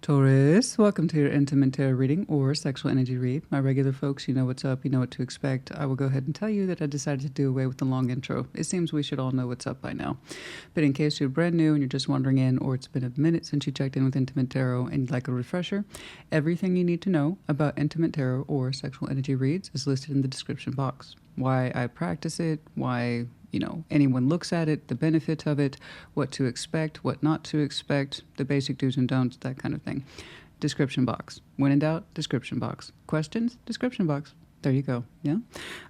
Taurus, welcome to your intimate tarot reading or sexual energy read. My regular folks, you know what's up, you know what to expect. I will go ahead and tell you that I decided to do away with the long intro. It seems we should all know what's up by now. But in case you're brand new and you're just wandering in, or it's been a minute since you checked in with Intimate Tarot and you'd like a refresher, everything you need to know about Intimate Tarot or sexual energy reads is listed in the description box. Why I practice it, why anyone looks at it, the benefit of it, what to expect, what not to expect, the basic do's and don'ts, that kind of thing. Description box. When in doubt, description box. Questions? Description box. There you go. Yeah.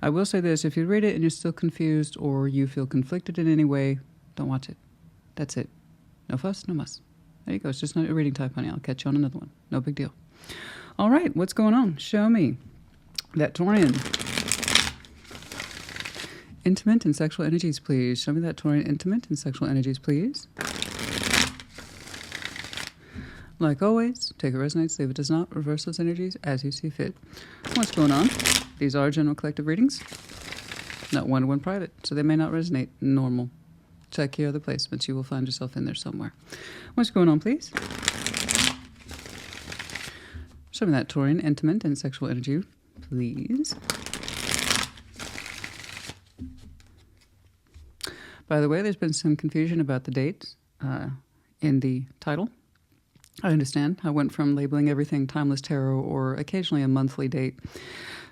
I will say this, if you read it and you're still confused or you feel conflicted in any way, don't watch it. That's it. No fuss, no muss. There you go. It's just not your reading type, honey. I'll catch you on another one. No big deal. All right. What's going on? Show me that Taurian. Intimate and sexual energies, please. Show me that Taurian intimate and sexual energies, please. Like always, take it resonates, leave it does not. Reverse those energies as you see fit. What's going on? These are general collective readings, not one-to-one private, so they may not resonate. Normal. Check your other placements. You will find yourself in there somewhere. What's going on, please? Show me that Taurian intimate and sexual energy, please. By the way, there's been some confusion about the dates in the title. I understand. I went from labeling everything Timeless Tarot or occasionally a monthly date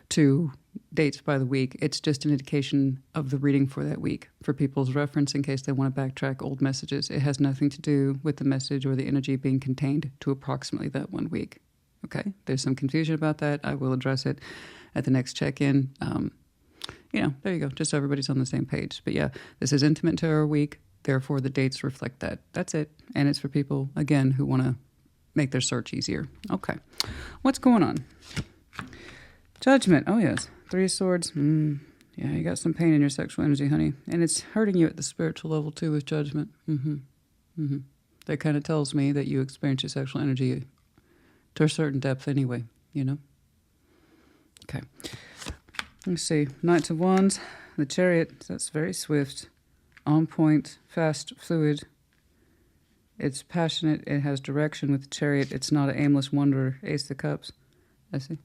to dates by the week. It's just an indication of the reading for that week for people's reference in case they want to backtrack old messages. It has nothing to do with the message or the energy being contained to approximately that 1 week. Okay? There's some confusion about that. I will address it at the next check-in. There you go. Just so everybody's on the same page. But yeah, this is Intimate Tarot Week. Therefore, the dates reflect that. That's it. And it's for people, again, who want to make their search easier. Okay. What's going on? Judgment. Oh, yes. 3 of Swords. Yeah, you got some pain in your sexual energy, honey. And it's hurting you at the spiritual level, too, with Judgment. That kind of tells me that you experience your sexual energy to a certain depth anyway, Okay. Let's see. Knight of Wands, the Chariot. That's very swift, on point, fast, fluid. It's passionate. It has direction with the Chariot. It's not an aimless wanderer. Ace of Cups. I see.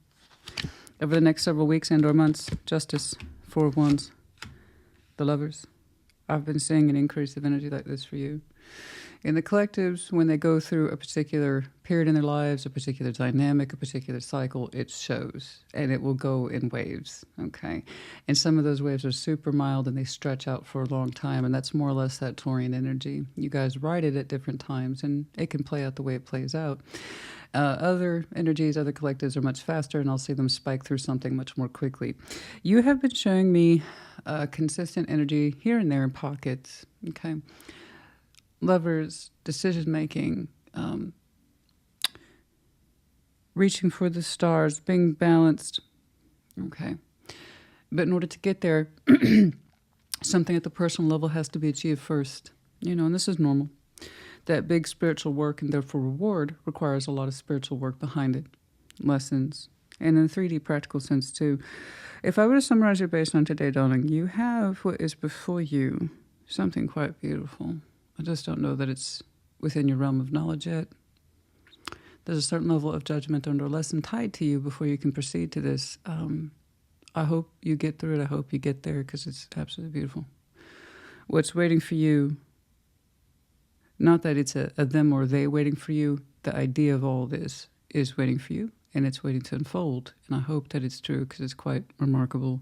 Over the next several weeks and or months, Justice, 4 of Wands, the Lovers. I've been seeing an increase of energy like this for you. In the collectives, when they go through a particular period in their lives, a particular dynamic, a particular cycle, it shows. And it will go in waves, okay? And some of those waves are super mild and they stretch out for a long time. And that's more or less that Taurian energy. You guys ride it at different times and it can play out the way it plays out. Other energies, other collectives are much faster and I'll see them spike through something much more quickly. You have been showing me consistent energy here and there in pockets, okay? Lovers, decision-making, reaching for the stars, being balanced, okay? But in order to get there, something at the personal level has to be achieved first, and this is normal. That big spiritual work and therefore reward requires a lot of spiritual work behind it, lessons, and in a 3D practical sense too. If I were to summarize your baseline today, darling, you have what is before you, something quite beautiful. I just don't know that it's within your realm of knowledge yet. There's a certain level of judgment under a lesson tied to you before you can proceed to this. I hope you get through it. I hope you get there because it's absolutely beautiful. What's waiting for you, not that it's a them or they waiting for you, the idea of all this is waiting for you and it's waiting to unfold. And I hope that it's true because it's quite remarkable.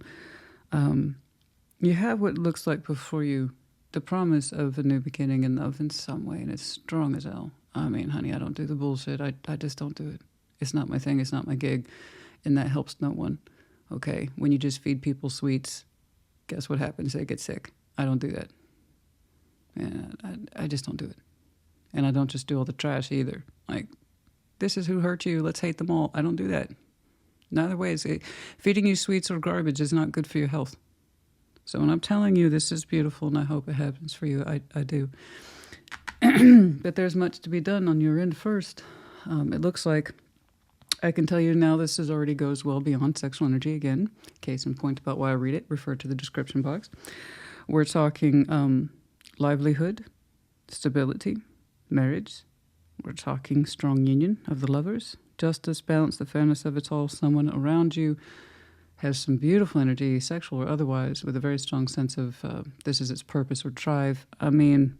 You have what looks like before you the promise of a new beginning in love in some way, and it's strong as hell. I mean, honey, I don't do the bullshit. I just don't do it. It's not my thing. It's not my gig, and that helps no one. Okay, when you just feed people sweets, guess what happens? They get sick. I don't do that. And I just don't do it. And I don't just do all the trash either. Like, this is who hurt you. Let's hate them all. I don't do that. Neither way. Feeding you sweets or garbage is not good for your health. So when I'm telling you this is beautiful and I hope it happens for you, I do. But there's much to be done on your end first. It looks like I can tell you now this already goes well beyond sexual energy. Again, case in point about why I read it, refer to the description box. We're talking livelihood, stability, marriage, We're talking strong union of the lovers. Justice, balance, the fairness of it all. Someone around you has some beautiful energy, sexual or otherwise, with a very strong sense of this is its purpose or drive. I mean,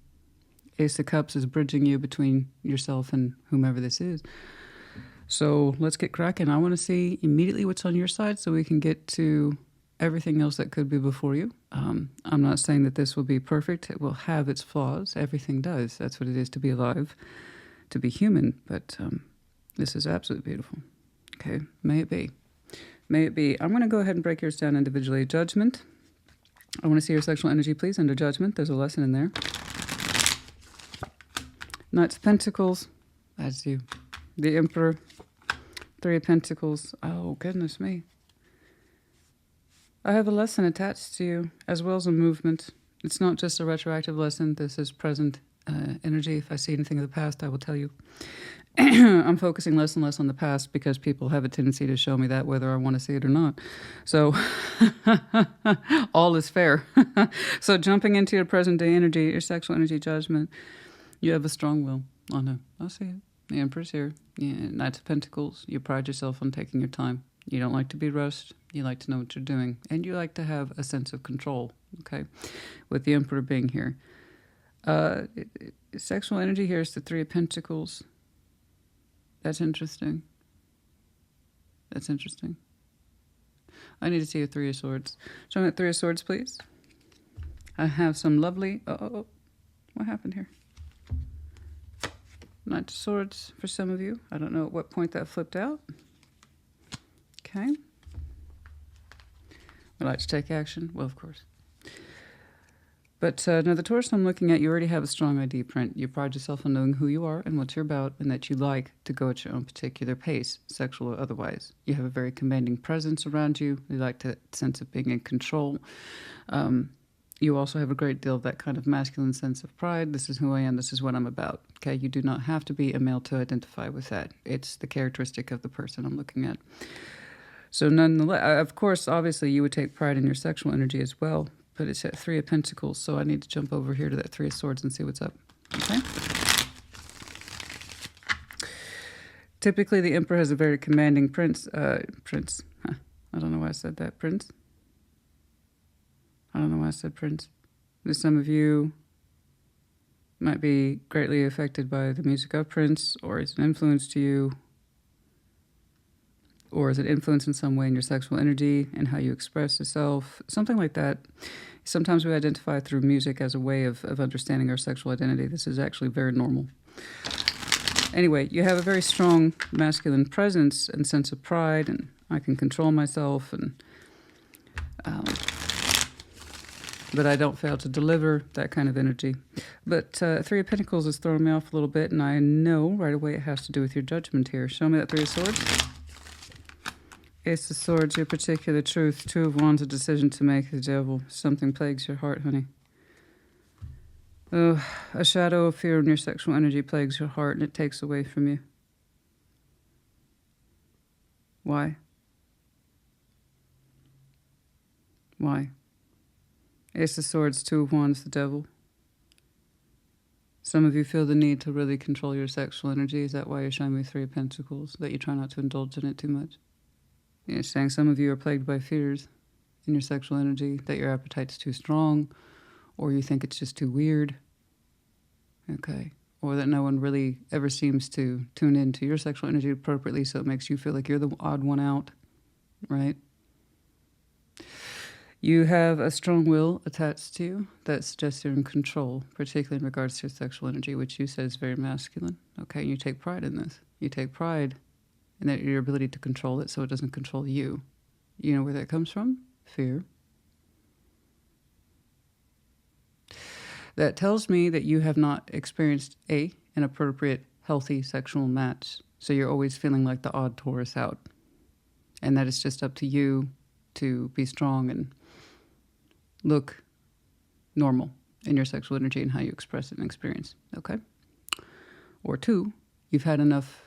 Ace of Cups is bridging you between yourself and whomever this is. So let's get cracking. I want to see immediately what's on your side so we can get to everything else that could be before you. I'm not saying that this will be perfect. It will have its flaws. Everything does. That's what it is to be alive, to be human. But this is absolutely beautiful. Okay, may it be. May it be. I'm going to go ahead and break yours down individually. Judgment. I want to see your sexual energy, please, under Judgment. There's a lesson in there. Knights of Pentacles. That's you. The Emperor. Three of Pentacles. Oh, goodness me. I have a lesson attached to you, as well as a movement. It's not just a retroactive lesson. This is present energy. If I see anything of the past, I will tell you. I'm focusing less and less on the past because people have a tendency to show me that whether I want to see it or not. So all is fair. So jumping into your present day energy, your sexual energy, Judgment, you have a strong will. Oh no, I see it. The Emperor's here. Yeah, Knights of Pentacles, you pride yourself on taking your time. You don't like to be rushed. You like to know what you're doing. And you like to have a sense of control, okay, with the Emperor being here. Sexual energy here is the Three of Pentacles. That's interesting. That's interesting. I need to see a Three of Swords. Show me a Three of Swords, please. I have some lovely... Oh, what happened here? Knight of Swords for some of you. I don't know at what point that flipped out. Okay. Would like to take action? Well, of course. But now the Taurus I'm looking at, you already have a strong ID print. You pride yourself on knowing who you are and what you're about, and that you like to go at your own particular pace, sexual or otherwise. You have a very commanding presence around you. You like that sense of being in control. You also have a great deal of that kind of masculine sense of pride. This is who I am. This is what I'm about. Okay, you do not have to be a male to identify with that. It's the characteristic of the person I'm looking at. So nonetheless, of course, obviously, you would take pride in your sexual energy as well, but it's at Three of Pentacles, so I need to jump over here to that Three of Swords and see what's up. Okay? Typically, the Emperor has a very commanding prince. I don't know why I said that. Prince? I don't know why I said prince. Some of you might be greatly affected by the music of Prince, or it's an influence to you. Or is it influence in some way in your sexual energy and how you express yourself? Something like that. Sometimes we identify through music as a way of understanding our sexual identity. This is actually very normal. Anyway, you have a very strong masculine presence and sense of pride, and I can control myself, and but I don't fail to deliver that kind of energy. But Three of Pentacles is throwing me off a little bit, and I know right away it has to do with your Judgment here. Show me that Three of Swords. Ace of Swords, your particular truth. Two of Wands, a decision to make. The Devil, something plagues your heart, honey. Oh, a shadow of fear in your sexual energy plagues your heart, and it takes away from you. Why? Why? Ace of Swords, Two of Wands, the Devil. Some of you feel the need to really control your sexual energy. Is that why you're showing me Three of Pentacles? That you try not to indulge in it too much? You're saying some of you are plagued by fears in your sexual energy, that your appetite's too strong, or you think it's just too weird. Okay. Or that no one really ever seems to tune into your sexual energy appropriately, so it makes you feel like you're the odd one out, right? You have a strong will attached to you that suggests you're in control, particularly in regards to your sexual energy, which you said is very masculine. Okay, you take pride in this. You take pride in that your ability to control it so it doesn't control you. You know where that comes from? Fear. That tells me that you have not experienced an appropriate, healthy sexual match. So you're always feeling like the odd Taurus out. And that it's just up to you to be strong and look normal in your sexual energy and how you express it and experience. Okay? Or two, you've had enough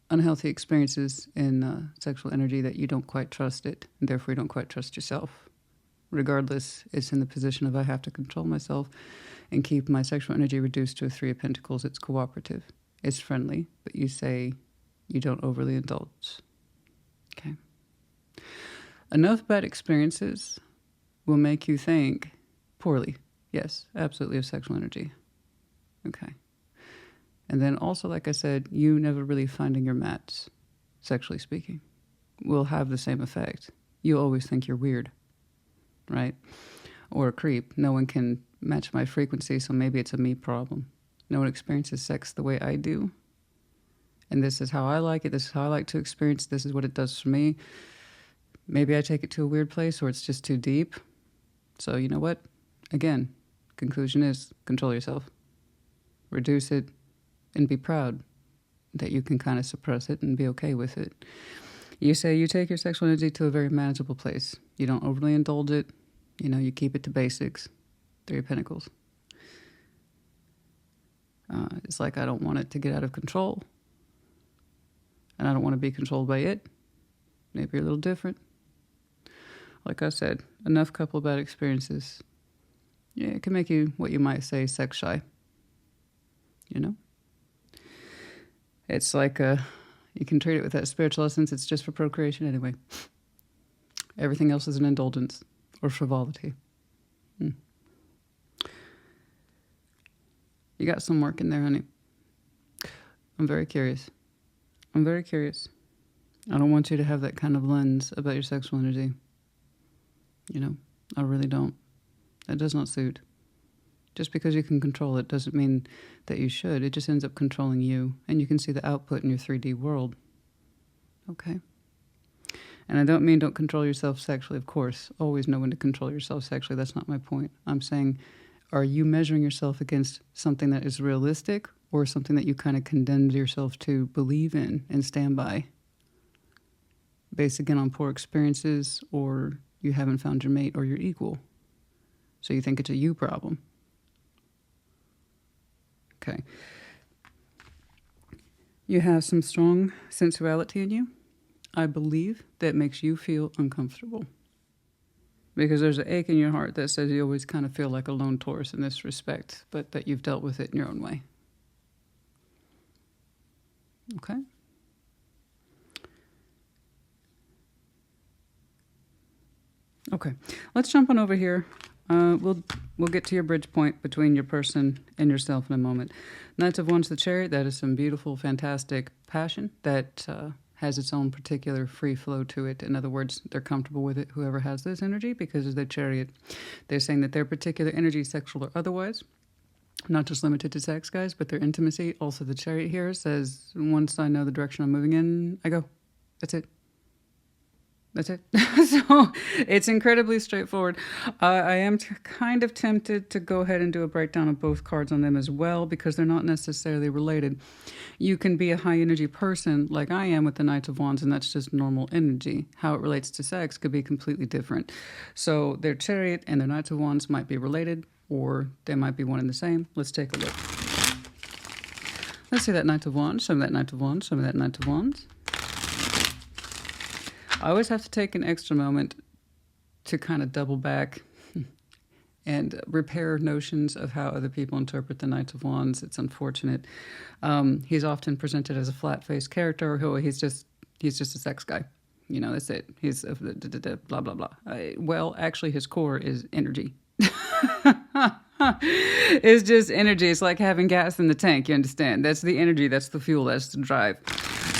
unhealthy experiences in sexual energy that you don't quite trust it, and therefore you don't quite trust yourself. Regardless, it's in the position of I have to control myself and keep my sexual energy reduced to a Three of Pentacles. It's cooperative. is friendly, but you say you don't overly indulge. Okay. Enough bad experiences will make you think poorly. Yes, absolutely, of sexual energy. Okay. And then also, like I said, you never really finding your match, sexually speaking, will have the same effect. You always think you're weird, right? Or a creep. No one can match my frequency, so maybe it's a me problem. No one experiences sex the way I do. And this is how I like it. This is how I like to experience. This is what it does for me. Maybe I take it to a weird place or it's just too deep. So you know what? Again, conclusion is control yourself. Reduce it and be proud that you can kind of suppress it and be okay with it. You say you take your sexual energy to a very manageable place. You don't overly indulge it. You know, you keep it to basics. Three of Pentacles. It's like I don't want it to get out of control. And I don't want to be controlled by it. Maybe you're a little different. Like I said, enough couple of bad experiences. Yeah, it can make you, what you might say, sex shy. You know? It's like you can treat it with that spiritual essence. It's just for procreation anyway. Everything else is an indulgence or frivolity. You got some work in there, honey. I'm very curious. I'm very curious. I don't want you to have that kind of lens about your sexual energy. You know, I really don't. That does not suit. Just because you can control it doesn't mean that you should. It just ends up controlling you. And you can see the output in your 3D world. Okay? And I don't mean don't control yourself sexually, of course. Always know when to control yourself sexually. That's not my point. I'm saying, are you measuring yourself against something that is realistic or something that you kind of condemned yourself to believe in and stand by? Based again on poor experiences, or you haven't found your mate or your equal. So you think it's a you problem. Okay. You have some strong sensuality in you. I believe that makes you feel uncomfortable. Because there's an ache in your heart that says you always kind of feel like a lone Taurus in this respect, but that you've dealt with it in your own way. Okay? Okay, let's jump on over here. We'll get to your bridge point between your person and yourself in a moment. Knight of Wands, the Chariot, that is some beautiful, fantastic passion that has its own particular free flow to it. In other words, they're comfortable with it, whoever has this energy, because of their Chariot. They're saying that their particular energy, sexual or otherwise, not just limited to sex, guys, but their intimacy. Also, the Chariot here says, once I know the direction I'm moving in, I go. That's it. That's it. So it's incredibly straightforward. I am kind of tempted to go ahead and do a breakdown of both cards on them as well, because they're not necessarily related. You can be a high energy person like I am with the Knight of Wands, and that's just normal energy. How it relates to sex could be completely different. So their Chariot and their Knight of Wands might be related, or they might be one and the same. Let's take a look. Let's see that Knight of Wands. Show me that Knight of Wands. Show me that Knight of Wands. I always have to take an extra moment to kind of double back and repair notions of how other people interpret the Knight of Wands. It's unfortunate. He's often presented as a flat-faced character, or he's just a sex guy. You know, that's it. He's blah, blah, blah. Well, actually, his core is energy. It's just energy. It's like having gas in the tank, you understand? That's the energy, that's the fuel, that's the drive.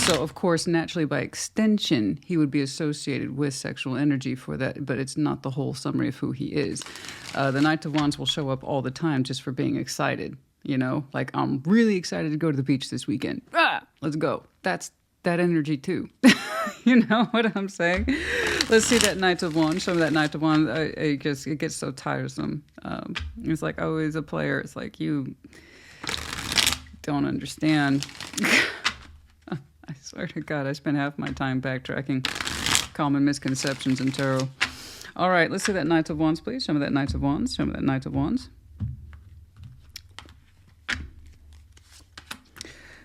So, of course, naturally, by extension, he would be associated with sexual energy for that, but it's not the whole summary of who he is. The Knight of Wands will show up all the time just for being excited, you know? Like, I'm really excited to go to the beach this weekend. Let's go. That's that energy, too. You know what I'm saying? Let's see that Knight of Wands. Show me that Knight of Wands. It gets so tiresome. It's like, oh, he's a player. It's like, you don't understand. I swear to God, I spent half my time backtracking common misconceptions in tarot. All right, let's see that Knight of Wands, please. Show me that Knight of Wands. Show me that Knight of Wands.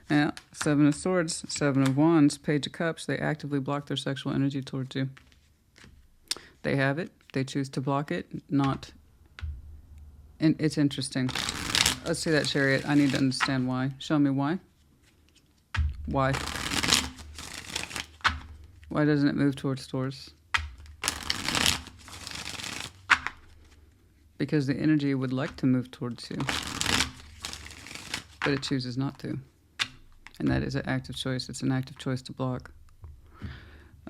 Yeah, Seven of Swords, Seven of Wands, Page of Cups. They actively block their sexual energy towards you. They have it. They choose to block it. Not. And it's interesting. Let's see that Chariot. I need to understand why. Show me why. Why? Why doesn't it move towards Taurus? Because the energy would like to move towards you, but it chooses not to. And that is an active choice. It's an active choice to block.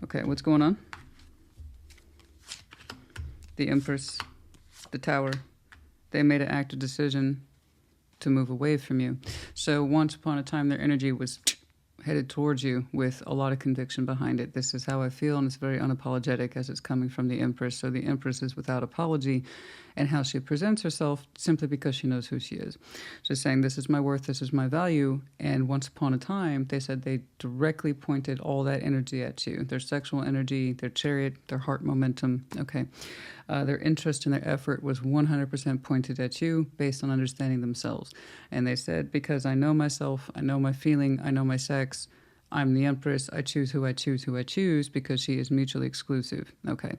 Okay, what's going on? The Empress, the Tower, they made an active decision to move away from you. So once upon a time, their energy was headed towards you with a lot of conviction behind it. This is how I feel, and it's very unapologetic as it's coming from the Empress. So the Empress is without apology and how she presents herself simply because she knows who she is. She's saying, this is my worth, this is my value. And once upon a time, they said they directly pointed all that energy at you. Their sexual energy, their chariot, their heart momentum, okay. Their interest and their effort was 100% pointed at you based on understanding themselves. And they said, because I know myself, I know my feeling, I know my sex, I'm the Empress, I choose who I choose, who I choose, because she is mutually exclusive. Okay.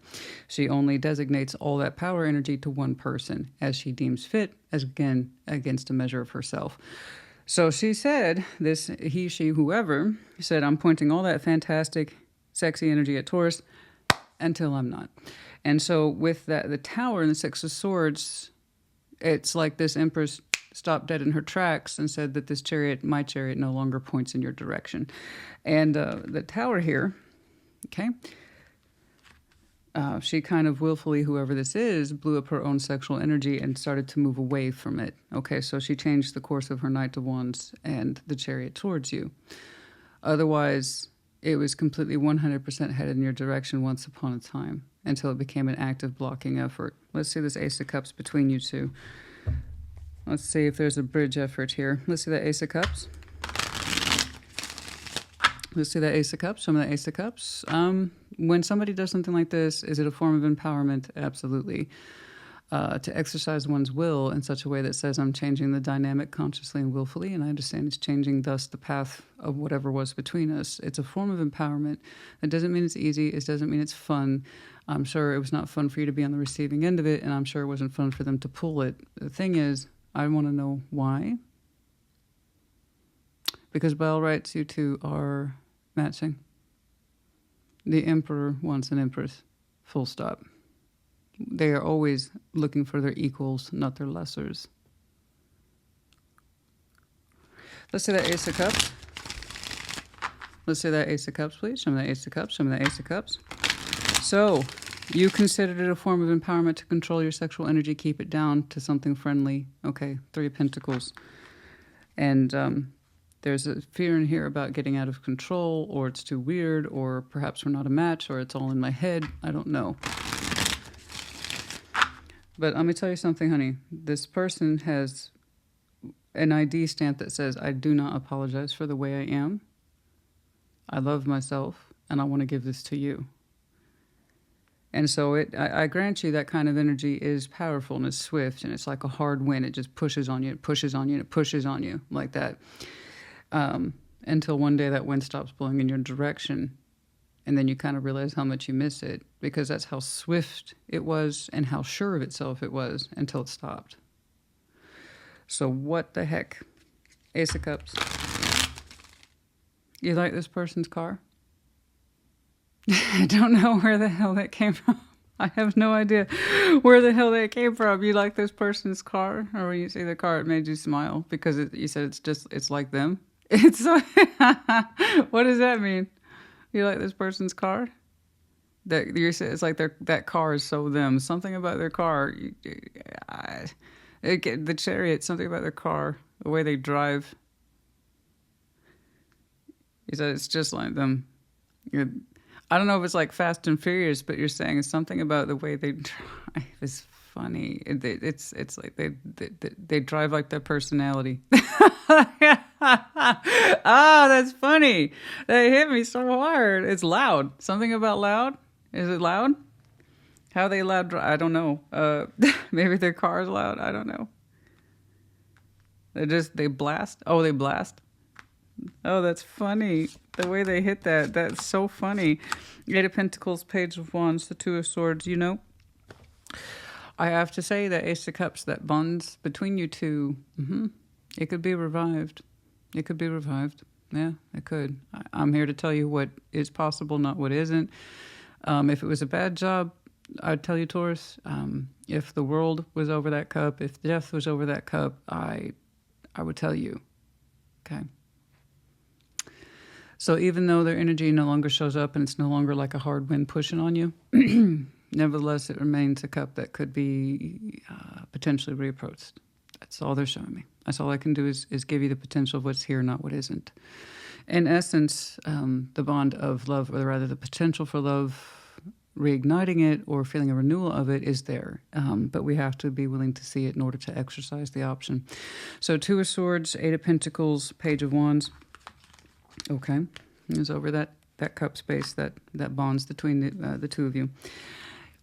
She only designates all that power energy to one person as she deems fit, as again, against a measure of herself. So she said, this, he, she, whoever, said, I'm pointing all that fantastic, sexy energy at Taurus until I'm not. And so with that, the Tower and the Six of Swords, it's like this Empress stopped dead in her tracks and said that this chariot, my chariot, no longer points in your direction. And the Tower here, okay, she kind of willfully, whoever this is, blew up her own sexual energy and started to move away from it. Okay, so she changed the course of her Knight of Wands and the chariot towards you. Otherwise, it was completely 100% headed in your direction once upon a time until it became an active blocking effort. Let's see this Ace of Cups between you two. Let's see if there's a bridge effort here. Let's see that Ace of Cups. Let's see that Ace of Cups. Show me that Ace of Cups. When somebody does something like this, is it a form of empowerment? Absolutely. To exercise one's will in such a way that says, I'm changing the dynamic consciously and willfully, and I understand it's changing thus the path of whatever was between us. It's a form of empowerment. That doesn't mean it's easy. It doesn't mean it's fun. I'm sure it was not fun for you to be on the receiving end of it, and I'm sure it wasn't fun for them to pull it. The thing is, I want to know why. Because by all rights, you two are matching. The Emperor wants an Empress. Full stop. They are always looking for their equals, not their lessers. Let's see that Ace of Cups. Let's see that Ace of Cups, please. Show me that Ace of Cups. Show me that Ace of Cups. So, you considered it a form of empowerment to control your sexual energy, keep it down to something friendly. Okay, Three of Pentacles. And there's a fear in here about getting out of control, or it's too weird, or perhaps we're not a match, or it's all in my head. I don't know. But let me tell you something, honey. This person has an ID stamp that says, I do not apologize for the way I am. I love myself, and I want to give this to you. And so I grant you that kind of energy is powerful and it's swift, and it's like a hard wind. It just pushes on you, it pushes on you, and it pushes on you like that. Until one day that wind stops blowing in your direction. And then you kind of realize how much you miss it, because that's how swift it was and how sure of itself it was until it stopped. So what the heck? Ace of Cups. You like this person's car? I don't know where the hell that came from. I have no idea where the hell that came from. You like this person's car? Or when you see the car, it made you smile because you said it's like them? It's like, what does that mean? You like this person's car? That you said it's like that car is so them. Something about their car. The chariot, something about their car, the way they drive. You said it's just like them. I don't know if it's like Fast and Furious, but you're saying something about the way they drive is funny. It's like they drive like their personality. Ah, that's funny. That hit me so hard. It's loud. Something about loud. Is it loud? How they loud? I don't know. Maybe their car is loud. I don't know. They blast. Oh, they blast. Oh, that's funny. The way they hit that, that's so funny. Eight of Pentacles, Page of Wands, the Two of Swords, you know. I have to say that Ace of Cups, that bonds between you two, it could be revived. It could be revived. Yeah, it could. I'm here to tell you what is possible, not what isn't. If it was a bad job, I'd tell you, Taurus. If the world was over that cup, if death was over that cup, I would tell you. Okay. So even though their energy no longer shows up and it's no longer like a hard wind pushing on you, nevertheless, it remains a cup that could be potentially reapproached. That's all they're showing me. That's all I can do is give you the potential of what's here, not what isn't. In essence, the bond of love, or rather the potential for love, reigniting it or feeling a renewal of it is there. But we have to be willing to see it in order to exercise the option. So 2 of Swords, 8 of Pentacles, Page of Wands. Okay. It's over that cup space that bonds between the two of you.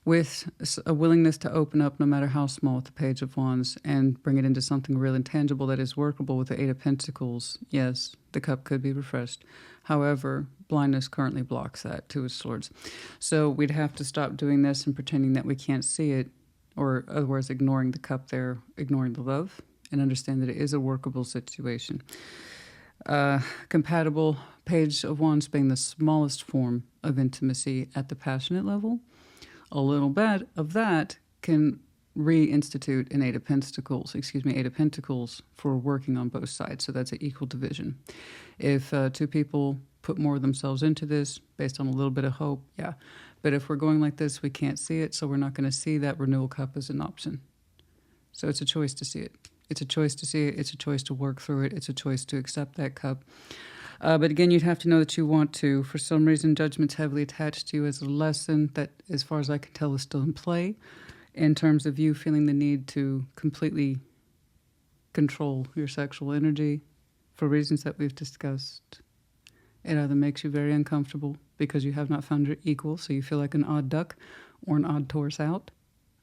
With a willingness to open up, no matter how small, with the Page of Wands, and bring it into something real and tangible that is workable with the 8 of Pentacles. Yes, the cup could be refreshed. However, blindness currently blocks that, 2 of Swords. So we'd have to stop doing this and pretending that we can't see it, or otherwise ignoring the cup there, ignoring the love, and understand that it is a workable situation. Compatible, Page of Wands being the smallest form of intimacy at the passionate level. A little bit of that can reinstitute an 8 of Pentacles for working on both sides. So that's an equal division. If 2 people put more of themselves into this based on a little bit of hope, yeah. But if we're going like this, we can't see it, so we're not going to see that renewal cup as an option. So it's a choice to see it. It's a choice to see it. It's a choice to work through it. It's a choice to accept that cup. But again, you'd have to know that you want to. For some reason, judgment's heavily attached to you as a lesson that, as far as I can tell, is still in play in terms of you feeling the need to completely control your sexual energy for reasons that we've discussed. It either makes you very uncomfortable because you have not found your equal, so you feel like an odd duck or an odd Taurus out,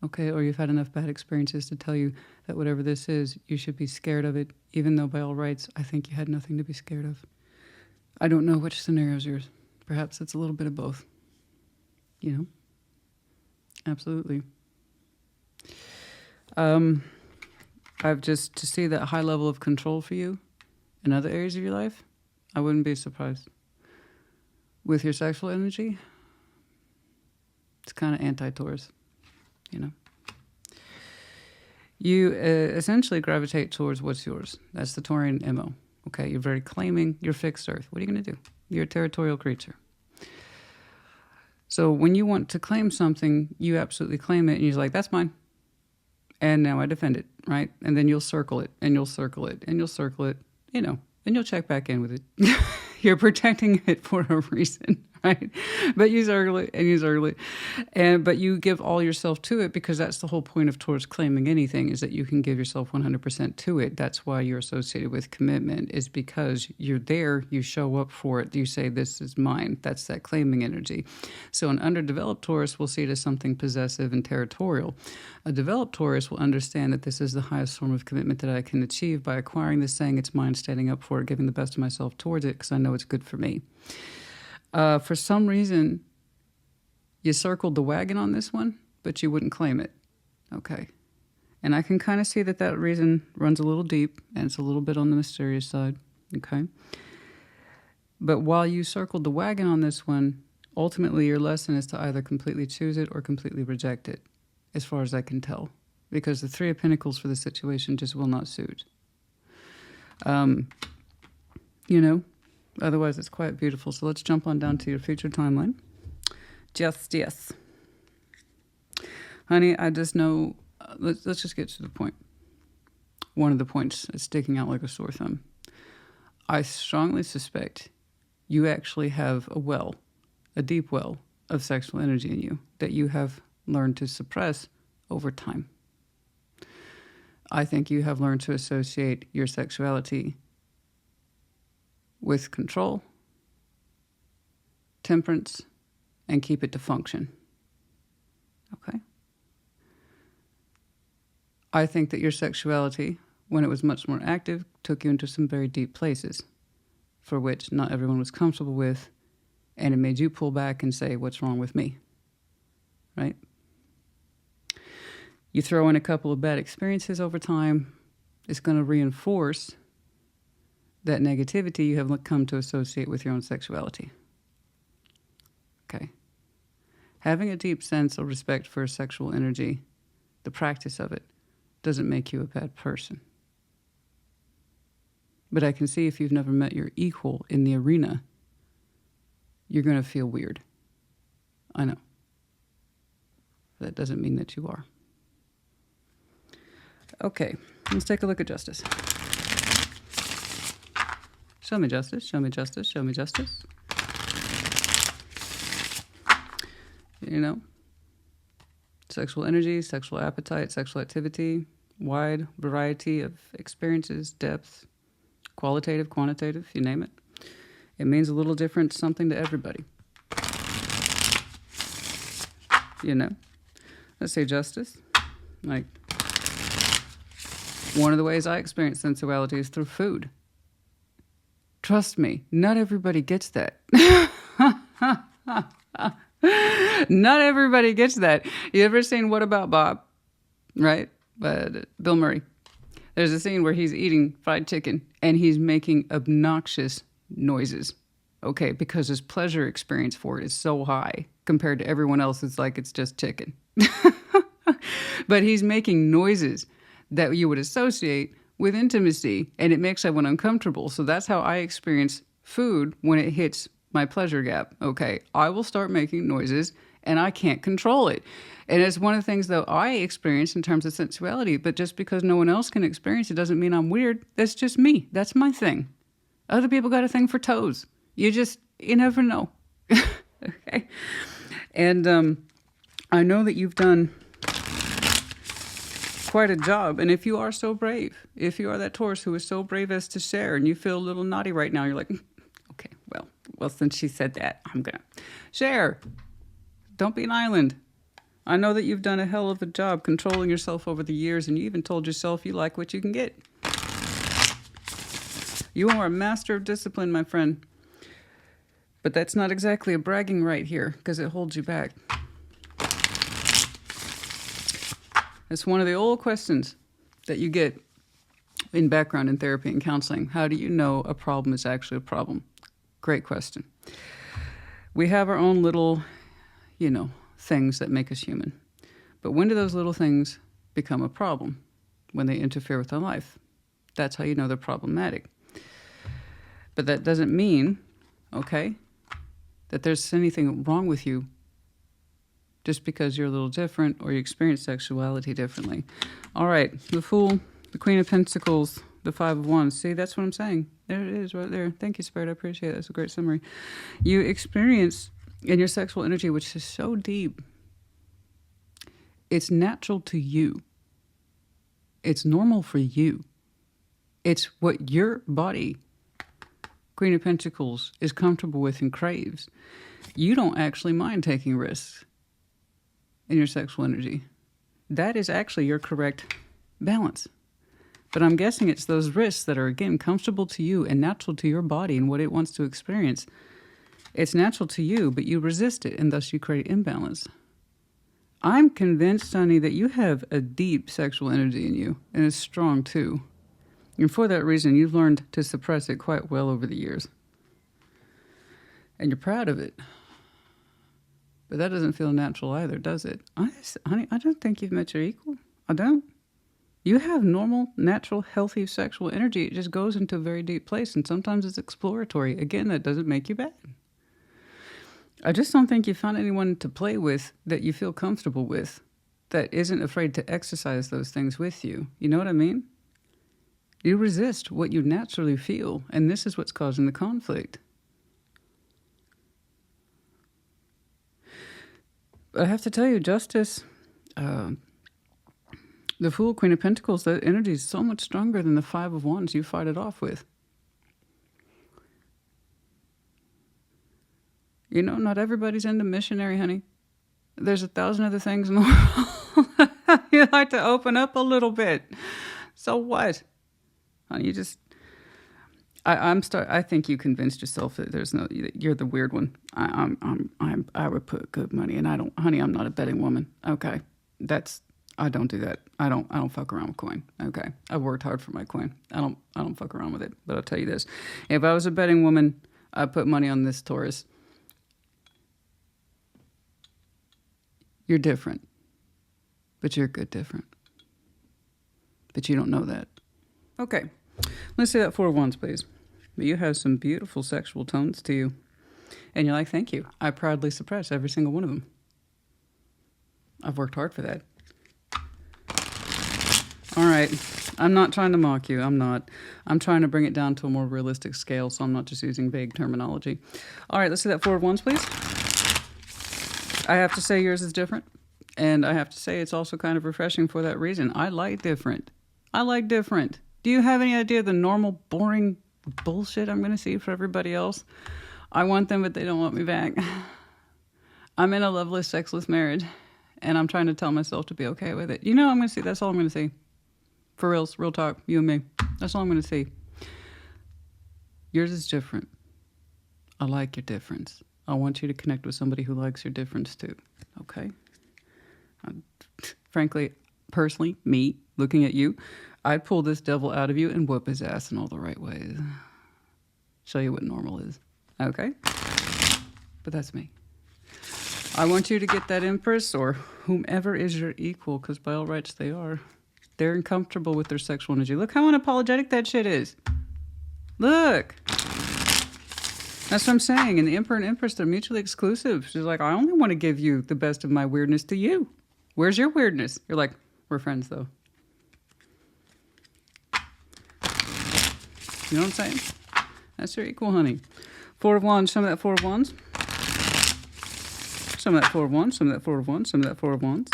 okay? Or you've had enough bad experiences to tell you that whatever this is, you should be scared of it, even though by all rights, I think you had nothing to be scared of. I don't know which scenario is yours. Perhaps it's a little bit of both. You know? Absolutely. I've just, to see that high level of control for you in other areas of your life, I wouldn't be surprised. With your sexual energy, it's kind of anti-Taurus, you know? You essentially gravitate towards what's yours. That's the Taurian MO. Okay, you're very claiming, you're fixed earth. What are you going to do? You're a territorial creature. So when you want to claim something, you absolutely claim it, and you're like, that's mine. And now I defend it, right? And then you'll circle it, and you'll circle it, and you'll circle it, you know, and you'll check back in with it. You're protecting it for a reason, right? But you circle it, and you circle it. But you give all yourself to it, because that's the whole point of towards claiming anything, is that you can give yourself 100% to it. That's why you're associated with commitment, is because you're there, you show up for it, you say, this is mine. That's that claiming energy. So an underdeveloped Taurus will see it as something possessive and territorial. A developed Taurus will understand that this is the highest form of commitment that I can achieve by acquiring this, saying it's mine, standing up for it, giving the best of myself towards it, because I know it's good for me. For some reason, you circled the wagon on this one, but you wouldn't claim it. Okay. And I can kind of see that that reason runs a little deep, and it's a little bit on the mysterious side. Okay. But while you circled the wagon on this one, ultimately your lesson is to either completely choose it or completely reject it, as far as I can tell. Because the 3 of Pentacles for the situation just will not suit. You know, otherwise it's quite beautiful. So let's jump on down to your future timeline. Justice. Honey, I just know, let's just get to the point. One of the points is sticking out like a sore thumb. I strongly suspect you actually have a deep well of sexual energy in you that you have learned to suppress over time. I think you have learned to associate your sexuality with control, temperance, and keep it to function. Okay? I think that your sexuality, when it was much more active, took you into some very deep places for which not everyone was comfortable with, and it made you pull back and say, what's wrong with me? Right? You throw in a couple of bad experiences over time, it's going to reinforce that negativity you have come to associate with your own sexuality. Okay. Having a deep sense of respect for sexual energy, the practice of it, doesn't make you a bad person. But I can see if you've never met your equal in the arena, you're going to feel weird. I know. That doesn't mean that you are. Okay, let's take a look at justice. Show me justice, show me justice, show me justice. You know, sexual energy, sexual appetite, sexual activity, wide variety of experiences, depth, qualitative, quantitative, you name it. It means a little different something to everybody. You know, let's say justice. Like, one of the ways I experience sensuality is through food. Trust me, not everybody gets that. Not everybody gets that. You ever seen What About Bob? Right? Bill Murray. There's a scene where he's eating fried chicken and he's making obnoxious noises. Okay, because his pleasure experience for it is so high compared to everyone else. It's like it's just chicken. But he's making noises that you would associate with intimacy, and it makes everyone uncomfortable. So that's how I experience food when it hits my pleasure gap. Okay, I will start making noises and I can't control it. And it's one of the things that I experience in terms of sensuality, but just because no one else can experience it doesn't mean I'm weird. That's just me. That's my thing. Other people got a thing for toes. You never know. Okay. And I know that you've done quite a job. And if you are so brave, if you are that Taurus who is so brave as to share and you feel a little naughty right now, you're like, okay, well, since she said that, I'm going to share. Don't be an island. I know that you've done a hell of a job controlling yourself over the years, and you even told yourself you like what you can get. You are a master of discipline, my friend. But that's not exactly a bragging right here, because it holds you back. It's one of the old questions that you get in background in therapy and counseling. How do you know a problem is actually a problem? Great question. We have our own little, things that make us human. But when do those little things become a problem? When they interfere with our life. That's how you know they're problematic. But that doesn't mean, okay, that there's anything wrong with you just because you're a little different or you experience sexuality differently. All right, the Fool, the Queen of Pentacles, the Five of Wands. See, that's what I'm saying. There it is right there. Thank you, Spirit. I appreciate it. That's a great summary. You experience in your sexual energy, which is so deep, it's natural to you. It's normal for you. It's what your body, Queen of Pentacles, is comfortable with and craves. You don't actually mind taking risks in your sexual energy. That is actually your correct balance. But I'm guessing it's those risks that are, again, comfortable to you and natural to your body and what it wants to experience. It's natural to you, but you resist it, and thus you create imbalance. I'm convinced, honey, that you have a deep sexual energy in you, and it's strong too. And for that reason, you've learned to suppress it quite well over the years. And you're proud of it. But that doesn't feel natural either, does it? Honey, I don't think you've met your equal. I don't. You have normal, natural, healthy sexual energy. It just goes into a very deep place, and sometimes it's exploratory. Again, that doesn't make you bad. I just don't think you found anyone to play with that you feel comfortable with that isn't afraid to exercise those things with you. You know what I mean? You resist what you naturally feel, and this is what's causing the conflict. But I have to tell you, Justice, the Fool, Queen of Pentacles, that energy is so much stronger than the Five of Wands you fight it off with. Not everybody's into missionary, honey. There's 1,000 other things in the world. You like to open up a little bit. So what? Honey, I think you convinced yourself that you're the weird one. I would put good money, and I don't, honey, I'm not a betting woman. Okay. I don't do that. I don't fuck around with coin. Okay. I've worked hard for my coin. I don't fuck around with it. But I'll tell you this. If I was a betting woman, I'd put money on this Taurus. You're different. But you're good different. But you don't know that. Okay. Let's see that 4 of Wands, please. But you have some beautiful sexual tones to you. And you're like, thank you. I proudly suppress every single one of them. I've worked hard for that. All right. I'm not trying to mock you. I'm not. I'm trying to bring it down to a more realistic scale, so I'm not just using vague terminology. All right. Let's see that 4 of Wands, please. I have to say yours is different. And I have to say it's also kind of refreshing for that reason. I like different. I like different. Do you have any idea of the normal, boring bullshit I'm going to see for everybody else? I want them, but they don't want me back. I'm in a loveless, sexless marriage, and I'm trying to tell myself to be okay with it. You know, I'm going to see. That's all I'm going to see. For reals, real talk, you and me. That's all I'm going to see. Yours is different. I like your difference. I want you to connect with somebody who likes your difference too. Okay? Frankly, personally, me, looking at you, I'd pull this devil out of you and whoop his ass in all the right ways. Show you what normal is. Okay? But that's me. I want you to get that Empress or whomever is your equal, because by all rights they are. They're uncomfortable with their sexual energy. Look how unapologetic that shit is. Look. That's what I'm saying. And the Emperor and Empress, they're mutually exclusive. She's like, I only want to give you the best of my weirdness to you. Where's your weirdness? You're like, we're friends though. You know what I'm saying? That's your equal, honey. 4 of Wands. Some of that 4 of Wands. Some of that 4 of Wands. Some of that 4 of Wands. Some of that 4 of Wands.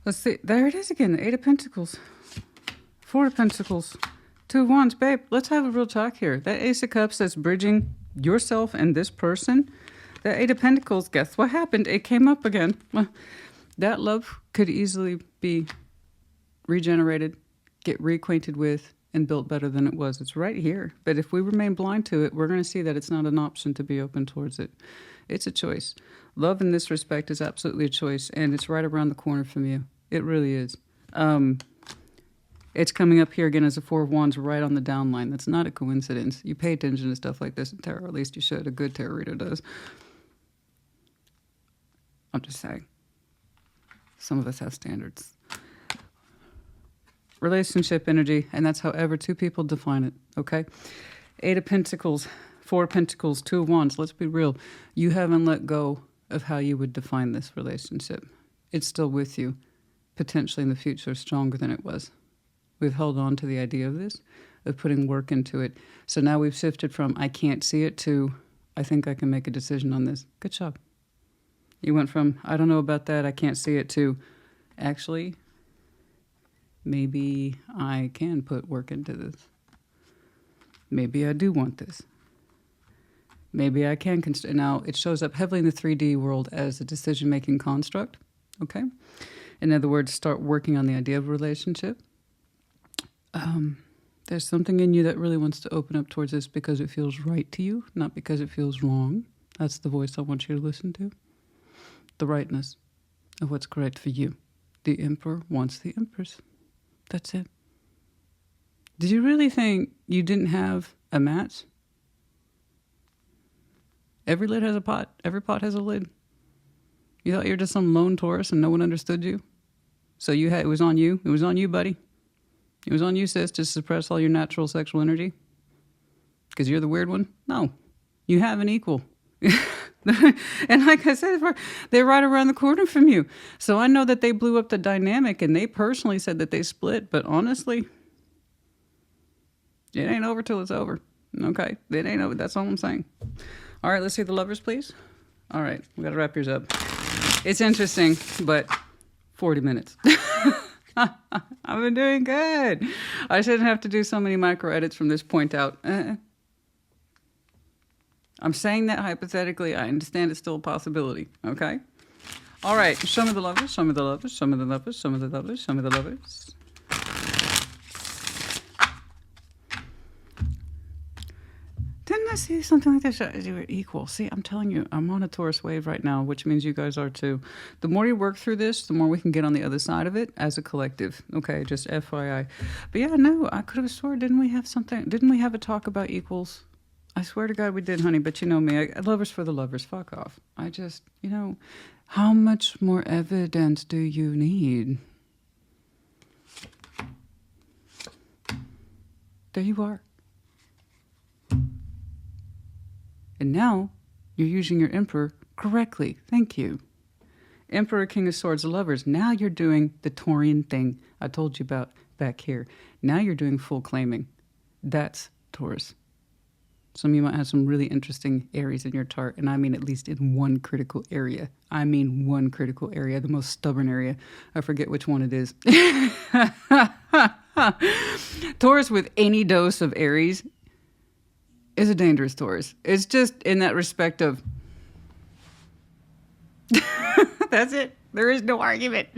Let's see. There it is again. The 8 of Pentacles. 4 of Pentacles. 2 of Wands. Babe, let's have a real talk here. That Ace of Cups that's bridging yourself and this person. That 8 of Pentacles, guess what happened? It came up again. Well, that love could easily be regenerated, get reacquainted with, and built better than it was. It's right here. But if we remain blind to it, we're going to see that it's not an option to be open towards it. It's a choice. Love in this respect is absolutely a choice, and it's right around the corner from you. It really is. It's coming up here again as a 4 of Wands right on the down line. That's not a coincidence. You pay attention to stuff like this in tarot. At least you should. A good tarot reader does. I'm just saying. Some of us have standards. Relationship energy, and that's however 2 people define it, okay? 8 of Pentacles, 4 of Pentacles, 2 of Wands. Let's be real. You haven't let go of how you would define this relationship. It's still with you, potentially in the future, stronger than it was. We've held on to the idea of this, of putting work into it. So now we've shifted from I can't see it to I think I can make a decision on this. Good job. You went from I don't know about that, I can't see it, to actually maybe I can put work into this. Maybe I do want this. Maybe I can. Now, it shows up heavily in the 3D world as a decision-making construct, okay? In other words, start working on the idea of a relationship. There's something in you that really wants to open up towards this because it feels right to you, not because it feels wrong. That's the voice I want you to listen to. The rightness of what's correct for you. The Emperor wants the Empress. That's it. Did you really think you didn't have a match? Every lid has a pot. Every pot has a lid. You thought you were just some lone Taurus and no one understood you? So it was on you. It was on you, buddy. It was on you, sis, to suppress all your natural sexual energy. Because you're the weird one? No. You have an equal. And like I said, they're right around the corner from you. So I know that they blew up the dynamic and they personally said that they split. But honestly, it ain't over till it's over. Okay? It ain't over. That's all I'm saying. All right, let's see the Lovers, please. All right, we got to wrap yours up. It's interesting, but 40 minutes. I've been doing good. I shouldn't have to do so many micro edits from this point out. I'm saying that hypothetically. I understand it's still a possibility. Okay? All right, show me the Lovers, show me the Lovers, show me the Lovers, show me the Lovers, show me the Lovers. see something like this. You're equal. See, I'm telling you, I'm on a Taurus wave right now, which means you guys are too. The more you work through this, the more we can get on the other side of it as a collective. Okay, just FYI. But yeah, no, I could have sworn, didn't we have something? Didn't we have a talk about equals? I swear to God we did, honey, but you know me. Lovers for the lovers. Fuck off. I just, how much more evidence do you need? There you are. And now you're using your Emperor correctly. Thank you. Emperor, King of Swords, lovers. Now you're doing the Taurian thing I told you about back here. Now you're doing full claiming. That's Taurus. Some of you might have some really interesting Aries in your chart, and I mean at least in one critical area. I mean one critical area, the most stubborn area. I forget which one it is. Taurus with any dose of Aries is a dangerous Taurus. It's just in that respect of... That's it. There is no argument.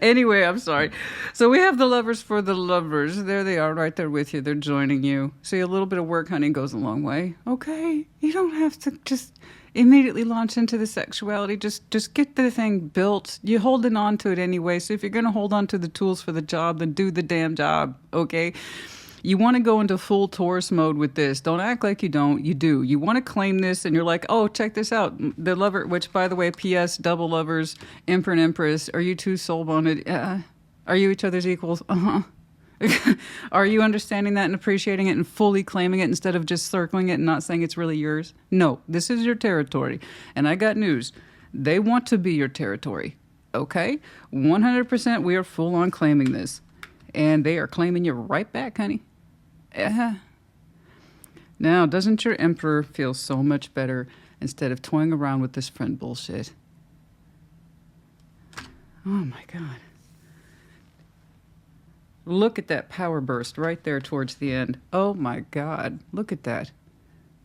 Anyway, I'm sorry. So we have the lovers for the lovers. There they are, right there with you. They're joining you. See, a little bit of work, honey, goes a long way. Okay? You don't have to just immediately launch into the sexuality. Just get the thing built. You're holding on to it anyway. So if you're going to hold on to the tools for the job, then do the damn job. Okay? You want to go into full Taurus mode with this. Don't act like you don't. You do. You want to claim this, and you're like, oh, check this out. The lover, which, by the way, P.S., double lovers, Emperor and Empress, are you two soul-bonded? Are you each other's equals? Are you understanding that and appreciating it and fully claiming it instead of just circling it and not saying it's really yours? No, this is your territory. And I got news. They want to be your territory. Okay? 100% we are full on claiming this. And they are claiming you right back, honey. Now, doesn't your Emperor feel so much better instead of toying around with this friend bullshit? Oh my God. Look at that power burst right there towards the end. Oh my God. Look at that.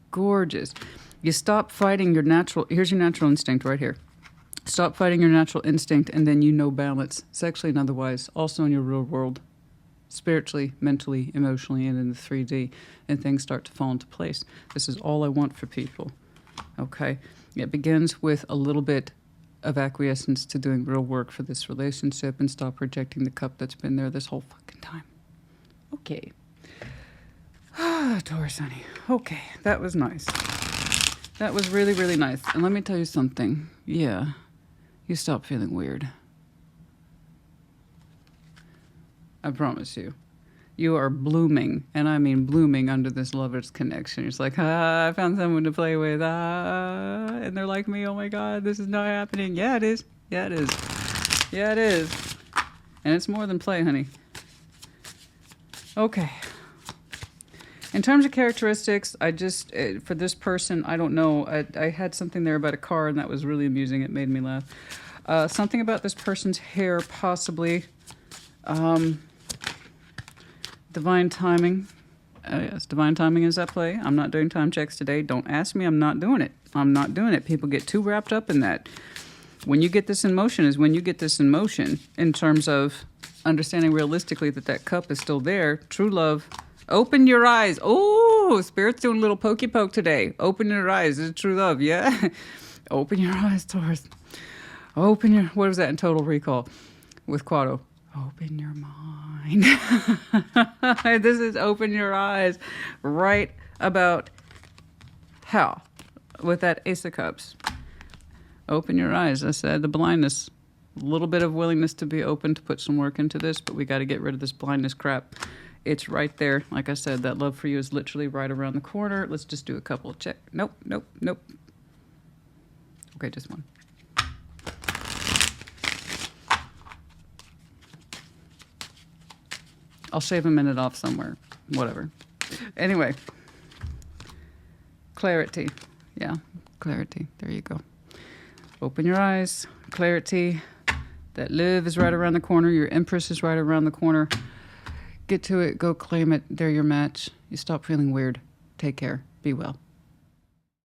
Gorgeous. You stop fighting your natural... Here's your natural instinct right here. Stop fighting your natural instinct, and then you know balance, sexually and otherwise, also in your real world. Spiritually, mentally, emotionally, and in the 3D, and things start to fall into place. This is all I want for people, okay? It begins with a little bit of acquiescence to doing real work for this relationship and stop rejecting the cup that's been there this whole fucking time. Okay. Taurus, honey. Okay, that was nice. That was really, really nice. And let me tell you something. Yeah, you stop feeling weird. I promise you. You are blooming, and I mean blooming under this lover's connection. It's like, I found someone to play with, and they're like me, oh my God, this is not happening. Yeah, it is. Yeah, it is. Yeah, it is. And it's more than play, honey. Okay. In terms of characteristics, I just, for this person, I don't know. I had something there about a car, and that was really amusing. It made me laugh. Something about this person's hair, possibly. Divine timing. Yes, divine timing is at play. I'm not doing time checks today. Don't ask me. I'm not doing it. I'm not doing it. People get too wrapped up in that. When you get this in motion is when you get this in motion in terms of understanding realistically that that cup is still there. True love. Open your eyes. Oh, Spirit's doing a little pokey poke today. Open your eyes. This is true love. Yeah. Open your eyes, Taurus. Open your... What was that in Total Recall with Quado? Open your mind. This is open your eyes. Right about how? With that Ace of Cups. Open your eyes. I said the blindness. A little bit of willingness to be open to put some work into this, but we got to get rid of this blindness crap. It's right there. Like I said, that love for you is literally right around the corner. Let's just do a couple of check. Nope, nope, nope. Okay, just one. I'll shave a minute off somewhere. Whatever. Anyway. Clarity. Yeah, clarity. There you go. Open your eyes. Clarity. That love is right around the corner. Your Empress is right around the corner. Get to it. Go claim it. They're your match. You stop feeling weird. Take care. Be well.